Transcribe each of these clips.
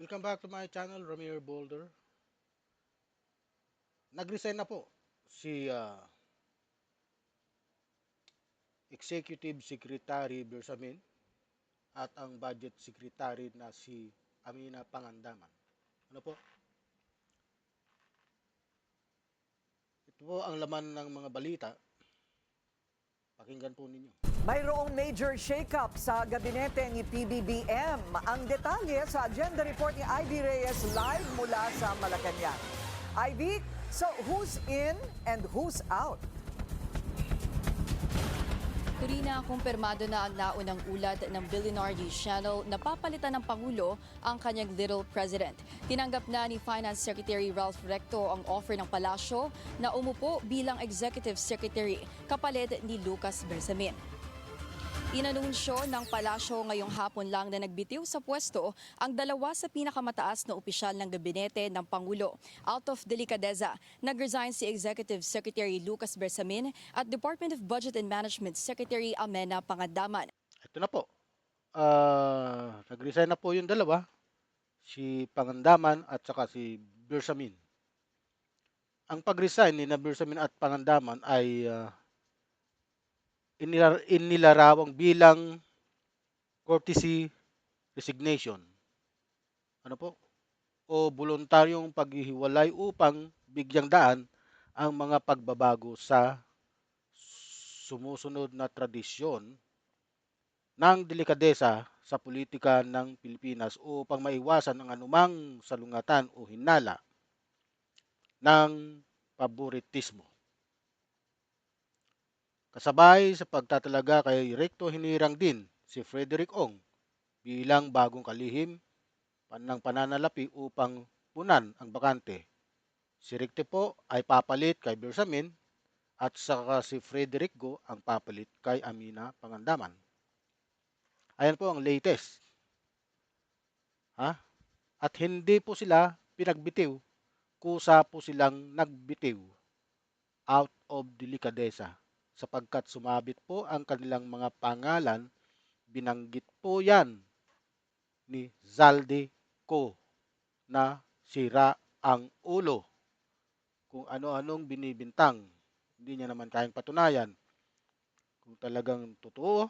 Welcome back to my channel, Ramir Boulder. Nag-resign na po si Executive Secretary Bersamin at ang Budget Secretary na si Amina Pangandaman. Ano po? Ito po ang laman ng mga balita. Pakinggan po ninyo. Mayroong major shake-up sa gabinete ni PBBM. Ang detalye sa agenda report ni Ivy Reyes live mula sa Malacanang. Ivy, so who's in and who's out? Turina, kumpirmado na ang naunang ulat ng Billionaire News Channel na papalitan ng Pangulo ang kanyang Little President. Tinanggap na ni Finance Secretary Ralph Recto ang offer ng palasyo na umupo bilang Executive Secretary kapalit ni Lucas Bersamin. Inanunsyo ng palasyo ngayong hapon lang na nagbitiw sa pwesto ang dalawa sa pinakamataas na opisyal ng gabinete ng Pangulo. Out of delikadeza, nag-resign si Executive Secretary Lucas Bersamin at Department of Budget and Management Secretary Amena Pangandaman. Ito na po. Nag-resign na po yung dalawa, si Pangandaman at saka si Bersamin. Ang pag-resign ni na Bersamin at Pangandaman ay inilarawang bilang courtesy resignation. Ano po? O voluntaryong paghihiwalay upang bigyang daan ang mga pagbabago sa sumusunod na tradisyon ng delikadesa sa politika ng Pilipinas upang maiwasan ang anumang salungatan o hinala ng paboritismo. Kasabay sa pagtatalaga kay Recto, hinirang din si Frederick Ong bilang bagong kalihim ng pananalapi upang punan ang bakante. Si Recto po ay papalit kay Bersamin at saka si Frederick Go ang papalit kay Amina Pangandaman. Ayan po ang latest. At hindi po sila pinagbitiw, kusa po silang nagbitiw out of delikadesa. Sapagkat sumabit po ang kanilang mga pangalan, binanggit po yan ni Zaldi Ko na sira ang ulo. Kung ano-anong binibintang, hindi niya naman kayang patunayan. Kung talagang totoo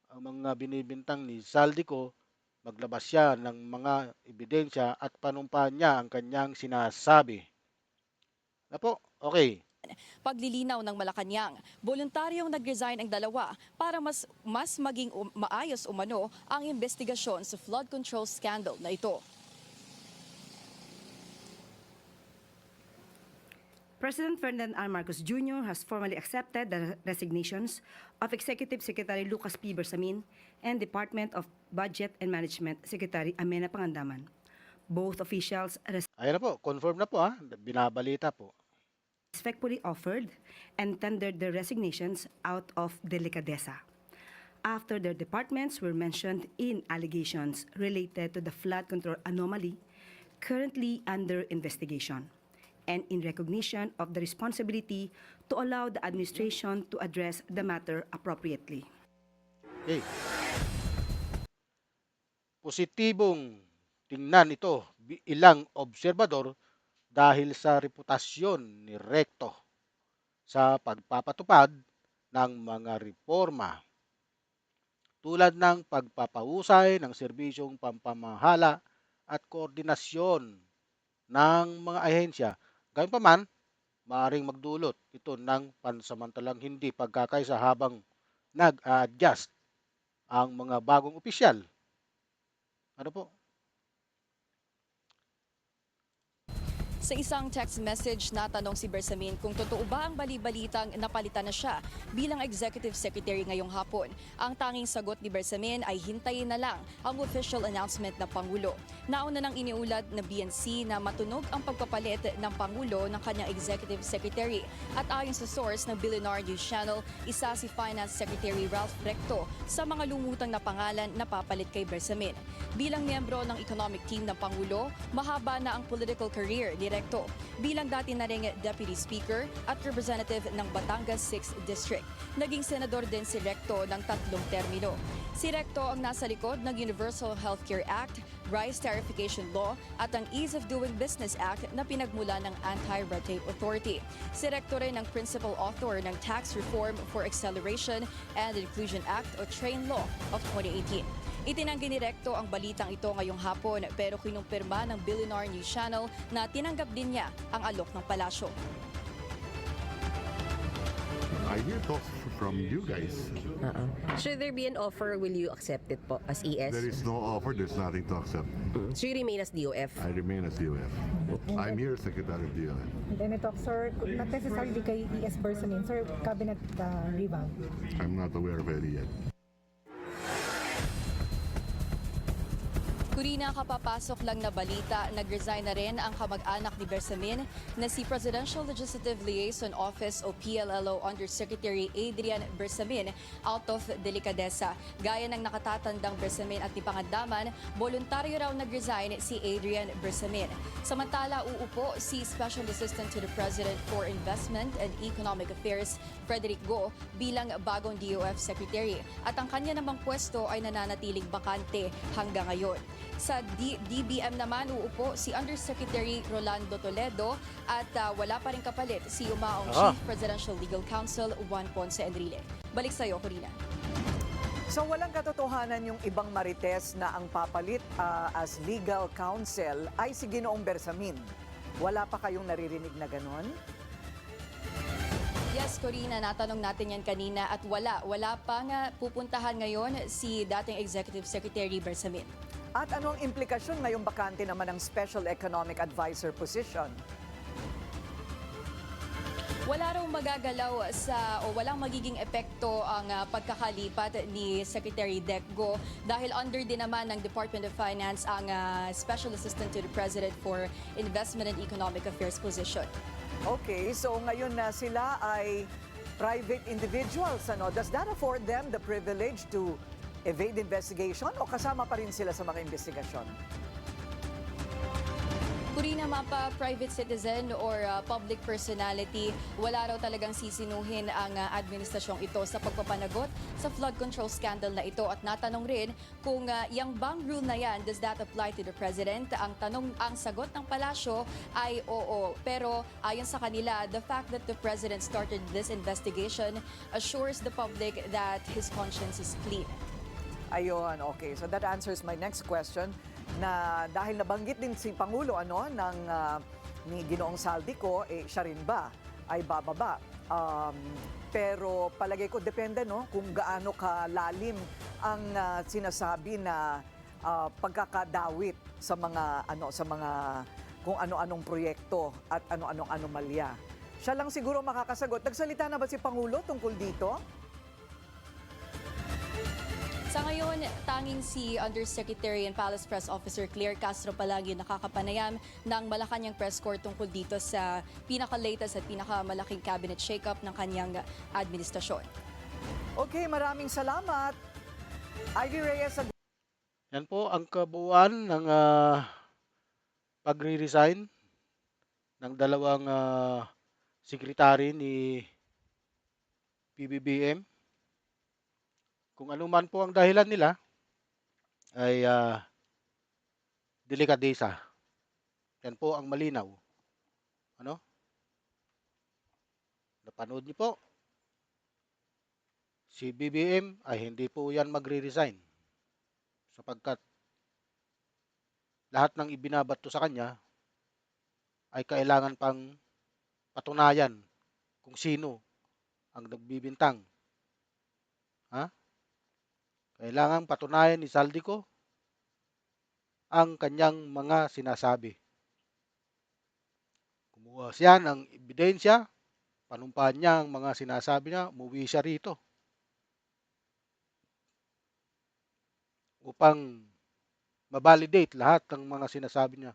ang mga binibintang ni Zaldi Ko, maglabas siya ng mga ebidensya at panumpahan niya ang kanyang sinasabi. Na po, okay. Paglilinaw ng Malacanang, voluntaryong nag-resign ang dalawa para mas maging maayos umano ang investigasyon sa flood control scandal na ito. President Ferdinand R. Marcos Jr. has formally accepted the resignations of Executive Secretary Lucas P. Bersamin and Department of Budget and Management Secretary Amena Pangandaman. Both officials Ayan na po, confirm na po binabalita po. respectfully offered and tendered their resignations out of delicadeza after their departments were mentioned in allegations related to the flood control anomaly currently under investigation, and in recognition of the responsibility to allow the administration to address the matter appropriately. Okay. Positibong tingnan ito ilang obserbador dahil sa reputasyon ni Recto sa pagpapatupad ng mga reforma tulad ng pagpapahusay ng serbisyong pampamahala at koordinasyon ng mga ahensya. Gayunpaman, maaaring magdulot ito ng pansamantalang hindi pagkakaisa habang nag-a-adjust ang mga bagong opisyal. Ano po? Sa isang text message, natanong si Bersamin kung totoo ba ang balibalitang napalitan na siya bilang Executive Secretary ngayong hapon. Ang tanging sagot ni Bersamin ay hintayin na lang ang official announcement ng Pangulo. Nauna nang iniulat na BNC na matunog ang pagpapalit ng Pangulo ng kanyang Executive Secretary. At ayon sa source ng Billionaire News Channel, isa si Finance Secretary Ralph Recto sa mga lumutang na pangalan na papalit kay Bersamin. Bilang miyembro ng economic team ng Pangulo, mahaba na ang political career ni Recto bilang dati na ring Deputy Speaker at Representative ng Batangas 6th District. Naging senador din si Recto ng 3 termino. Si Recto ang nasa likod ng Universal Healthcare Act, Rice Tariffication Law at ang Ease of Doing Business Act na pinagmula ng Anti-Red Tape Authority. Si Rector rin ang principal author ng Tax Reform for Acceleration and Inclusion Act o TRAIN Law of 2018. Itinanggi ni Recto ang balitang ito ngayong hapon pero kinumpirma ng Billionaire News Channel na tinanggap din niya ang alok ng palasyo. I hear talks from you guys. Should there be an offer, will you accept it po as ES? There is no offer, there's nothing to accept. So you remain as DOF? I remain as DOF. I'm here, Secretary of DOF. Then I talk, sir, not necessarily kay ES Bersamin, sir, cabinet revamp. I'm not aware of any yet. Kurina, kapapasok lang na balita, nag-resign na rin ang kamag-anak ni Bersamin na si Presidential Legislative Liaison Office o PLLO Undersecretary Adrian Bersamin out of delikadesa. Gaya ng nakatatandang Bersamin at ni Pangandaman, voluntaryo raw nag-resign si Adrian Bersamin. Samantala, uupo si Special Assistant to the President for Investment and Economic Affairs, Frederick Go, bilang bagong DOF Secretary. At ang kanya namang pwesto ay nananatiling bakante hanggang ngayon. Sa DBM naman, uupo si Undersecretary Rolando Toledo at wala pa rin kapalit si Umaong Chief Presidential Legal Counsel Juan Ponce Enrile. Balik sa iyo, Corina. So walang katotohanan yung ibang marites na ang papalit as legal counsel ay si Ginoong Bersamin. Wala pa kayong naririnig na ganon? Yes, Corina, natanong natin yan kanina at wala pa nga pupuntahan ngayon si dating Executive Secretary Bersamin. At ano ang implikasyon ngayong bakante naman ng Special Economic Advisor position? Wala raw magagalaw walang magiging epekto ang pagkakalipat ni Secretary Dec Go dahil under din naman ng Department of Finance ang Special Assistant to the President for Investment and Economic Affairs position. Okay, so ngayon na sila ay private individuals. Ano? Does that afford them the privilege to evade investigation o kasama pa rin sila sa mga investigasyon? Kurina, mapa private citizen or public personality, wala raw talagang sisinuhin ang administrasyong ito sa pagpapanagot sa flood control scandal na ito. At natanong rin kung yung bang rule na yan, does that apply to the President? Ang sagot ng palasyo ay oo. Pero ayon sa kanila, the fact that the President started this investigation assures the public that his conscience is clean. Ayun, okay. So that answers my next question na dahil nabanggit din si Pangulo ni Ginoong Saldico, siya rin ba ay bababa? Pero palagay ko depende kung gaano kalalim ang sinasabi na pagkakadawit sa mga kung ano-anong proyekto at ano-anong anomalya. Siya lang siguro makakasagot. Nagsalita na ba si Pangulo tungkol dito? Sa ngayon, tanging si Undersecretary and Palace Press Officer Claire Castro palagi nakakapanayam ng Malacanang Press Corps tungkol dito sa pinaka-latest at pinakamalaking cabinet shake-up ng kanyang administrasyon. Okay, maraming salamat. Ivy Reyes. Yan po ang kabuuan ng pagre-resign ng dalawang sekretary ni PBBM. Kung ano man po ang dahilan nila, ay delikadesa. Yan po ang malinaw. Ano? Napanood niyo po. Si BBM ay hindi po yan magre-resign. Sapagkat lahat ng ibinabato sa kanya ay kailangan pang patunayan kung sino ang nagbibintang. Ha? Kailangan patunayan ni Saldico ang kanyang mga sinasabi. Kumuha siya ng ebidensya, panumpahan niya ang mga sinasabi niya, umuwi siya rito. Upang mabalidate lahat ng mga sinasabi niya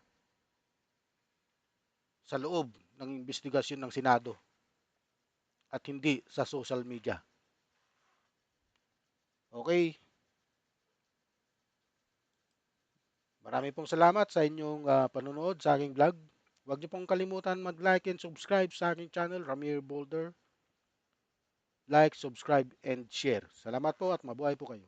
sa loob ng investigasyon ng Senado at hindi sa social media. Okay. Marami pong salamat sa inyong panonood sa aking vlog. Huwag niyo pong kalimutan mag-like and subscribe sa aking channel, Ramir Boulder. Like, subscribe, and share. Salamat po at mabuhay po kayo.